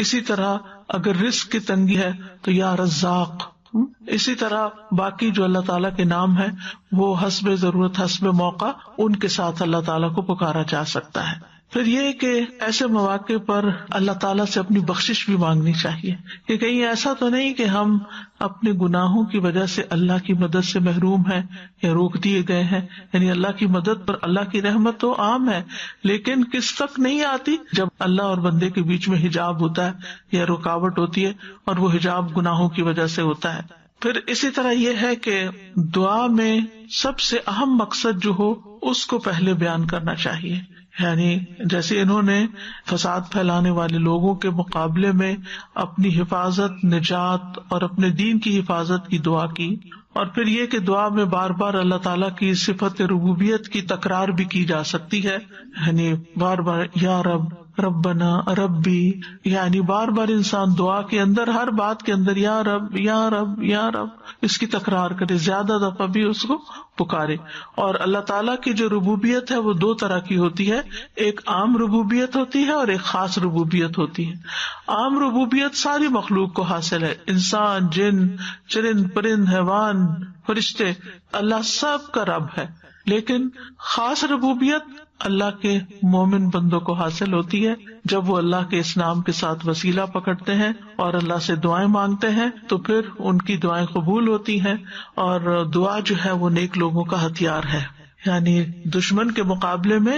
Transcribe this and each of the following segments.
اسی طرح اگر رزق کی تنگی ہے تو یا رزاق. اسی طرح باقی جو اللہ تعالیٰ کے نام ہے وہ حسب ضرورت حسب موقع ان کے ساتھ اللہ تعالیٰ کو پکارا جا سکتا ہے. پھر یہ کہ ایسے مواقع پر اللہ تعالیٰ سے اپنی بخشش بھی مانگنی چاہیے کہ کہیں ایسا تو نہیں کہ ہم اپنے گناہوں کی وجہ سے اللہ کی مدد سے محروم ہیں یا روک دیے گئے ہیں. یعنی اللہ کی مدد پر اللہ کی رحمت تو عام ہے، لیکن کس تک نہیں آتی جب اللہ اور بندے کے بیچ میں حجاب ہوتا ہے یا رکاوٹ ہوتی ہے، اور وہ حجاب گناہوں کی وجہ سے ہوتا ہے. پھر اسی طرح یہ ہے کہ دعا میں سب سے اہم مقصد جو ہو اس کو پہلے بیان کرنا چاہیے. یعنی جیسے انہوں نے فساد پھیلانے والے لوگوں کے مقابلے میں اپنی حفاظت، نجات اور اپنے دین کی حفاظت کی دعا کی، اور پھر یہ کہ دعا میں بار بار اللہ تعالیٰ کی صفت ربوبیت کی تکرار بھی کی جا سکتی ہے. یعنی بار بار یا رب، ربنا، ربی، یعنی بار بار انسان دعا کے اندر ہر بات کے اندر یا رب یا رب یا رب اس کی تکرار کرے، زیادہ دفعہ بھی اس کو پکارے. اور اللہ تعالیٰ کی جو ربوبیت ہے وہ دو طرح کی ہوتی ہے، ایک عام ربوبیت ہوتی ہے اور ایک خاص ربوبیت ہوتی ہے. عام ربوبیت ساری مخلوق کو حاصل ہے، انسان، جن، چرند پرند، حیوان، فرشتے، اللہ سب کا رب ہے. لیکن خاص ربوبیت اللہ کے مومن بندوں کو حاصل ہوتی ہے جب وہ اللہ کے اس نام کے ساتھ وسیلہ پکڑتے ہیں اور اللہ سے دعائیں مانگتے ہیں، تو پھر ان کی دعائیں قبول ہوتی ہیں. اور دعا جو ہے وہ نیک لوگوں کا ہتھیار ہے. یعنی دشمن کے مقابلے میں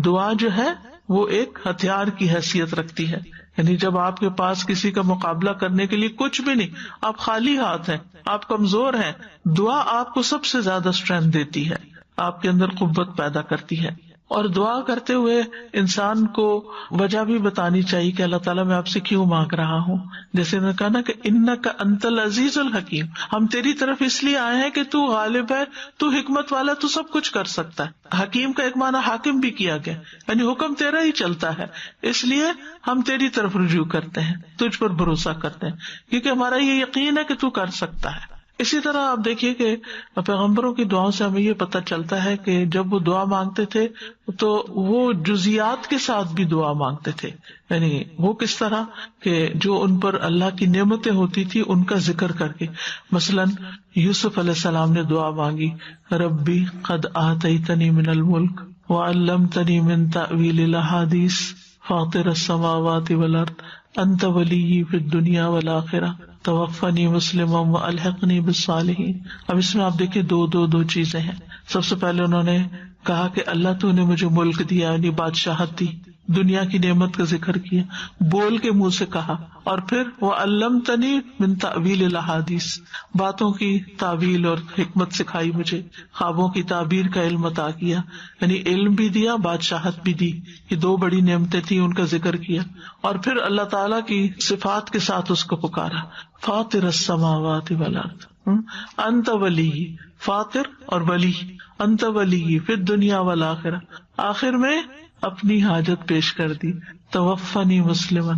دعا جو ہے وہ ایک ہتھیار کی حیثیت رکھتی ہے. یعنی جب آپ کے پاس کسی کا مقابلہ کرنے کے لیے کچھ بھی نہیں، آپ خالی ہاتھ ہیں، آپ کمزور ہیں، دعا آپ کو سب سے زیادہ اسٹرینتھ دیتی ہے، آپ کے اندر قوت پیدا کرتی ہے. اور دعا کرتے ہوئے انسان کو وجہ بھی بتانی چاہیے کہ اللہ تعالیٰ میں آپ سے کیوں مانگ رہا ہوں. جیسے انہوں نے کہا نا کہ انک انت العزیز الحکیم، ہم تیری طرف اس لیے آئے ہیں کہ تو غالب ہے، تو حکمت والا، تو سب کچھ کر سکتا ہے. حکیم کا ایک معنی حاکم بھی کیا گیا، یعنی حکم تیرا ہی چلتا ہے، اس لیے ہم تیری طرف رجوع کرتے ہیں، تجھ پر بھروسہ کرتے ہیں، کیونکہ ہمارا یہ یقین ہے کہ تو کر سکتا ہے. اسی طرح آپ دیکھیے کہ پیغمبروں کی دعاؤں سے ہمیں یہ پتہ چلتا ہے کہ جب وہ دعا مانگتے تھے تو وہ جزیات کے ساتھ بھی دعا مانگتے تھے. یعنی وہ کس طرح کہ جو ان پر اللہ کی نعمتیں ہوتی تھی ان کا ذکر کر کے. مثلاً یوسف علیہ السلام نے دعا مانگی، ربی قد آتیتنی من الملک وعلمتنی من تأویل الاحادیث فاطر السماوات والارض انت ولی فی الدنیا والآخرہ توفنی مسلما والحقنی بالصالحین. اب اس میں آپ دیکھیں دو چیزیں ہیں. سب سے پہلے انہوں نے کہا کہ اللہ تو نے مجھے ملک دیا، یعنی بادشاہت دی، دنیا کی نعمت کا ذکر کیا، بول کے منہ سے کہا. اور پھر وعلمتنی من تأویل الاحادیث، باتوں کی تعویل اور حکمت سکھائی مجھے، خوابوں کی تعبیر کا علم عطا کیا. یعنی علم بھی دیا، بادشاہت بھی دی. یہ دو بڑی نعمتیں تھیں، ان کا ذکر کیا. اور پھر اللہ تعالیٰ کی صفات کے ساتھ اس کو پکارا، فاطر السماوات والارض انت ولی، فاطر اور ولی، انت ولی فی الدنیا والآخرہ. آخر میں اپنی حاجت پیش کر دی، توفنی مسلما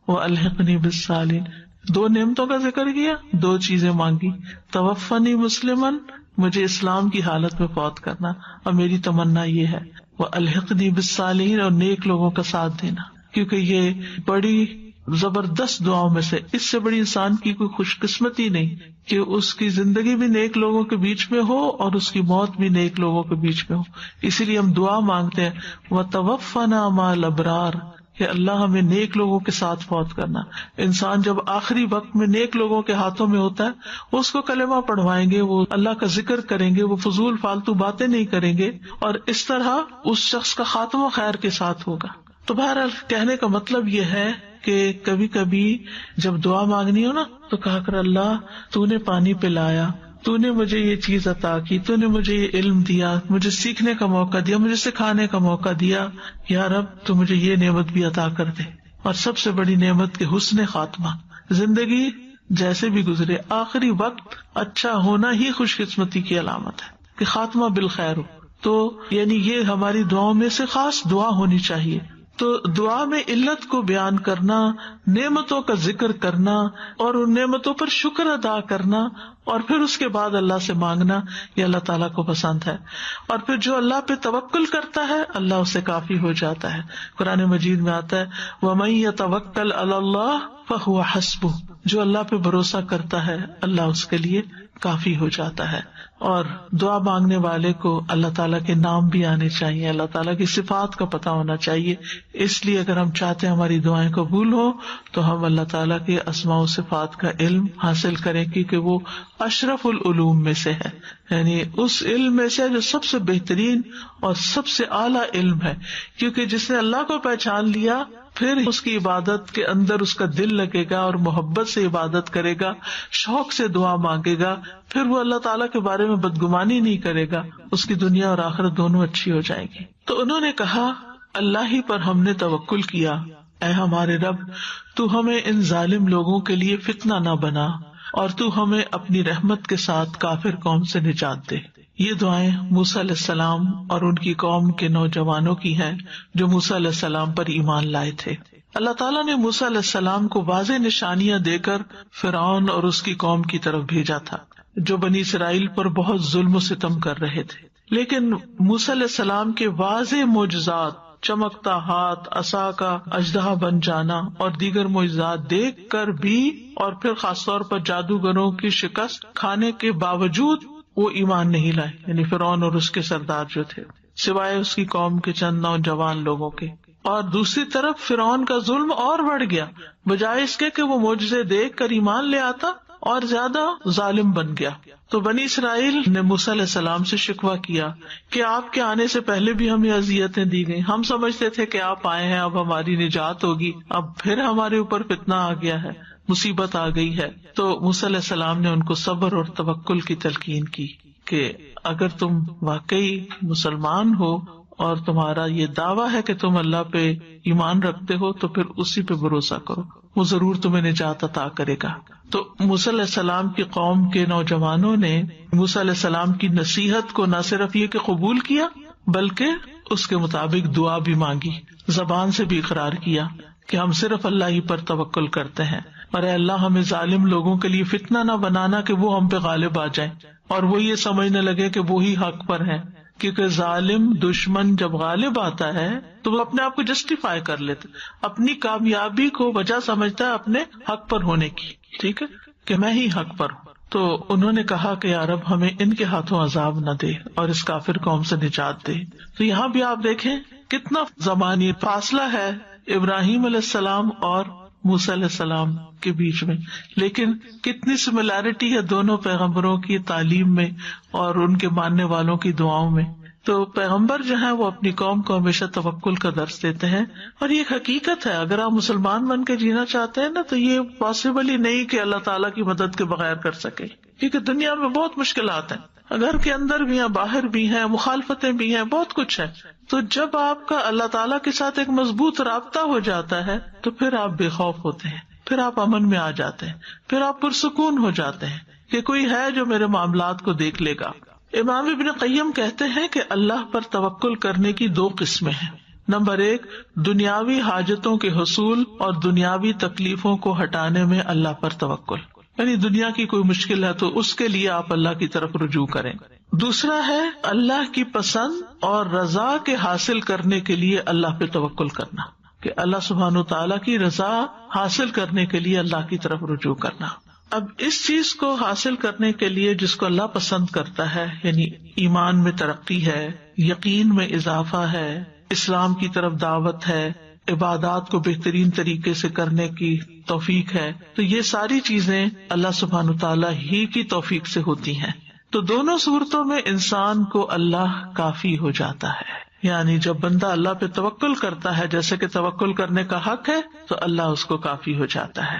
والحقنی بالصالحین. دو نعمتوں کا ذکر کیا، دو چیزیں مانگی. توفنی مسلما، مجھے اسلام کی حالت میں فوت کرنا، اور میری تمنا یہ ہے، والحقنی بالصالحین، اور نیک لوگوں کا ساتھ دینا. کیونکہ یہ بڑی زبردست دعاؤں میں سے، اس سے بڑی انسان کی کوئی خوش قسمتی نہیں کہ اس کی زندگی بھی نیک لوگوں کے بیچ میں ہو اور اس کی موت بھی نیک لوگوں کے بیچ میں ہو. اسی لیے ہم دعا مانگتے ہیں، وَتَوَفَّنَا مَعَ الْأَبْرَارِ، کہ اللہ ہمیں نیک لوگوں کے ساتھ فوت کرنا. انسان جب آخری وقت میں نیک لوگوں کے ہاتھوں میں ہوتا ہے، اس کو کلمہ پڑھوائیں گے، وہ اللہ کا ذکر کریں گے، وہ فضول فالتو باتیں نہیں کریں گے، اور اس طرح اس شخص کا خاتمہ خیر کے ساتھ ہوگا. تو بہرحال کہنے کا مطلب یہ ہے کہ کبھی کبھی جب دعا مانگنی ہو نا تو کہا کر، اللہ تو نے پانی پلایا، تو نے مجھے یہ چیز عطا کی، تو نے مجھے یہ علم دیا، مجھے سیکھنے کا موقع دیا، مجھے سکھانے کا موقع دیا، یا رب تو مجھے یہ نعمت بھی عطا کر دے. اور سب سے بڑی نعمت کے حسن خاتمہ. زندگی جیسے بھی گزرے، آخری وقت اچھا ہونا ہی خوش قسمتی کی علامت ہے کہ خاتمہ بالخیر ہو. تو یعنی یہ ہماری دعاؤں میں سے خاص دعا ہونی چاہیے تو دعا میں علت کو بیان کرنا، نعمتوں کا ذکر کرنا اور ان نعمتوں پر شکر ادا کرنا اور پھر اس کے بعد اللہ سے مانگنا، یہ اللہ تعالیٰ کو پسند ہے. اور پھر جو اللہ پہ توکل کرتا ہے اللہ اسے کافی ہو جاتا ہے. قرآن مجید میں آتا ہے وَمَن يَتَوَكَّلْ عَلَى اللَّهِ فَهُوَ حَسْبُهُ، جو اللہ پہ بھروسہ کرتا ہے اللہ اس کے لیے کافی ہو جاتا ہے. اور دعا مانگنے والے کو اللہ تعالیٰ کے نام بھی آنے چاہیے، اللہ تعالیٰ کی صفات کا پتہ ہونا چاہیے. اس لیے اگر ہم چاہتے ہیں ہماری دعائیں قبول ہو تو ہم اللہ تعالیٰ کے اسماء و صفات کا علم حاصل کریں، کیونکہ وہ اشرف العلوم میں سے ہے، یعنی اس علم میں سے جو سب سے بہترین اور سب سے اعلیٰ علم ہے. کیونکہ جس نے اللہ کو پہچان لیا پھر اس کی عبادت کے اندر اس کا دل لگے گا اور محبت سے عبادت کرے گا، شوق سے دعا مانگے گا، پھر وہ اللہ تعالیٰ کے بارے میں بدگمانی نہیں کرے گا، اس کی دنیا اور آخرت دونوں اچھی ہو جائے گی. تو انہوں نے کہا اللہ ہی پر ہم نے توکل کیا، اے ہمارے رب تو ہمیں ان ظالم لوگوں کے لیے فتنہ نہ بنا اور تو ہمیں اپنی رحمت کے ساتھ کافر قوم سے نجات دے. یہ دعائیں موسیٰ علیہ السلام اور ان کی قوم کے نوجوانوں کی ہیں جو موسیٰ علیہ السلام پر ایمان لائے تھے. اللہ تعالیٰ نے موسیٰ علیہ السلام کو واضح نشانیاں دے کر فرعون اور اس کی قوم کی طرف بھیجا تھا جو بنی اسرائیل پر بہت ظلم و ستم کر رہے تھے. لیکن موسیٰ علیہ السلام کے واضح معجزات، چمکتا ہاتھ، عصا کا اژدہا بن جانا اور دیگر معجزات دیکھ کر بھی اور پھر خاص طور پر جادوگروں کی شکست کھانے کے باوجود وہ ایمان نہیں لائے، یعنی فرعون اور اس کے سردار جو تھے، سوائے اس کی قوم کے چند نوجوان لوگوں کے. اور دوسری طرف فرعون کا ظلم اور بڑھ گیا، بجائے اس کے کہ وہ معجزے دیکھ کر ایمان لے آتا اور زیادہ ظالم بن گیا. تو بنی اسرائیل نے موسیٰ علیہ السلام سے شکوہ کیا کہ آپ کے آنے سے پہلے بھی ہمیں اذیتیں دی گئیں، ہم سمجھتے تھے کہ آپ آئے ہیں اب ہماری نجات ہوگی، اب پھر ہمارے اوپر فتنہ آ گیا ہے، مصیبت آ گئی ہے. تو موسیٰ علیہ السلام نے ان کو صبر اور توکل کی تلقین کی کہ اگر تم واقعی مسلمان ہو اور تمہارا یہ دعویٰ ہے کہ تم اللہ پہ ایمان رکھتے ہو تو پھر اسی پہ بھروسہ کرو، وہ ضرور تمہیں نجات عطا کرے گا. تو موسیٰ علیہ السلام کی قوم کے نوجوانوں نے موسیٰ علیہ السلام کی نصیحت کو نہ صرف یہ کہ قبول کیا بلکہ اس کے مطابق دعا بھی مانگی، زبان سے بھی اقرار کیا کہ ہم صرف اللہ ہی پر توکل کرتے ہیں، اور اے اللہ ہمیں ظالم لوگوں کے لیے فتنہ نہ بنانا کہ وہ ہم پہ غالب آ جائیں اور وہ یہ سمجھنے لگے کہ وہی حق پر ہیں. کیونکہ ظالم دشمن جب غالب آتا ہے تو وہ اپنے آپ کو جسٹیفائی کر لیتا، اپنی کامیابی کو وجہ سمجھتا ہے اپنے حق پر ہونے کی، ٹھیک ہے، کہ میں ہی حق پر ہوں. تو انہوں نے کہا کہ یا رب ہمیں ان کے ہاتھوں عذاب نہ دے اور اس کافر قوم سے نجات دے. تو یہاں بھی آپ دیکھیں کتنا زمانی فاصلہ ہے ابراہیم علیہ السلام اور موسیٰ علیہ السلام کے بیچ میں، لیکن کتنی سملیرٹی ہے دونوں پیغمبروں کی تعلیم میں اور ان کے ماننے والوں کی دعاؤں میں. تو پیغمبر جو ہیں وہ اپنی قوم کو ہمیشہ توکل کا درس دیتے ہیں، اور یہ ایک حقیقت ہے. اگر آپ مسلمان بن کے جینا چاہتے ہیں نا تو یہ پاسبل ہی نہیں کہ اللہ تعالیٰ کی مدد کے بغیر کر سکے، کیونکہ دنیا میں بہت مشکلات ہیں، گھر کے اندر بھی ہیں، باہر بھی ہیں، مخالفتیں بھی ہیں، بہت کچھ ہے. تو جب آپ کا اللہ تعالیٰ کے ساتھ ایک مضبوط رابطہ ہو جاتا ہے تو پھر آپ بے خوف ہوتے ہیں، پھر آپ امن میں آ جاتے ہیں، پھر آپ پرسکون ہو جاتے ہیں کہ کوئی ہے جو میرے معاملات کو دیکھ لے گا. امام ابن قیم کہتے ہیں کہ اللہ پر توکل کرنے کی دو قسمیں ہیں. نمبر 1، دنیاوی حاجتوں کے حصول اور دنیاوی تکلیفوں کو ہٹانے میں اللہ پر توکل، یعنی دنیا کی کوئی مشکل ہے تو اس کے لیے آپ اللہ کی طرف رجوع کریں. دوسرا ہے اللہ کی پسند اور رضا کے حاصل کرنے کے لیے اللہ پہ توکل کرنا، کہ اللہ سبحانہ وتعالیٰ کی رضا حاصل کرنے کے لیے اللہ کی طرف رجوع کرنا. اب اس چیز کو حاصل کرنے کے لیے جس کو اللہ پسند کرتا ہے، یعنی ایمان میں ترقی ہے، یقین میں اضافہ ہے، اسلام کی طرف دعوت ہے، عبادات کو بہترین طریقے سے کرنے کی توفیق ہے، تو یہ ساری چیزیں اللہ سبحانہ وتعالیٰ ہی کی توفیق سے ہوتی ہیں. تو دونوں صورتوں میں انسان کو اللہ کافی ہو جاتا ہے. یعنی جب بندہ اللہ پہ توکل کرتا ہے جیسے کہ توکل کرنے کا حق ہے تو اللہ اس کو کافی ہو جاتا ہے.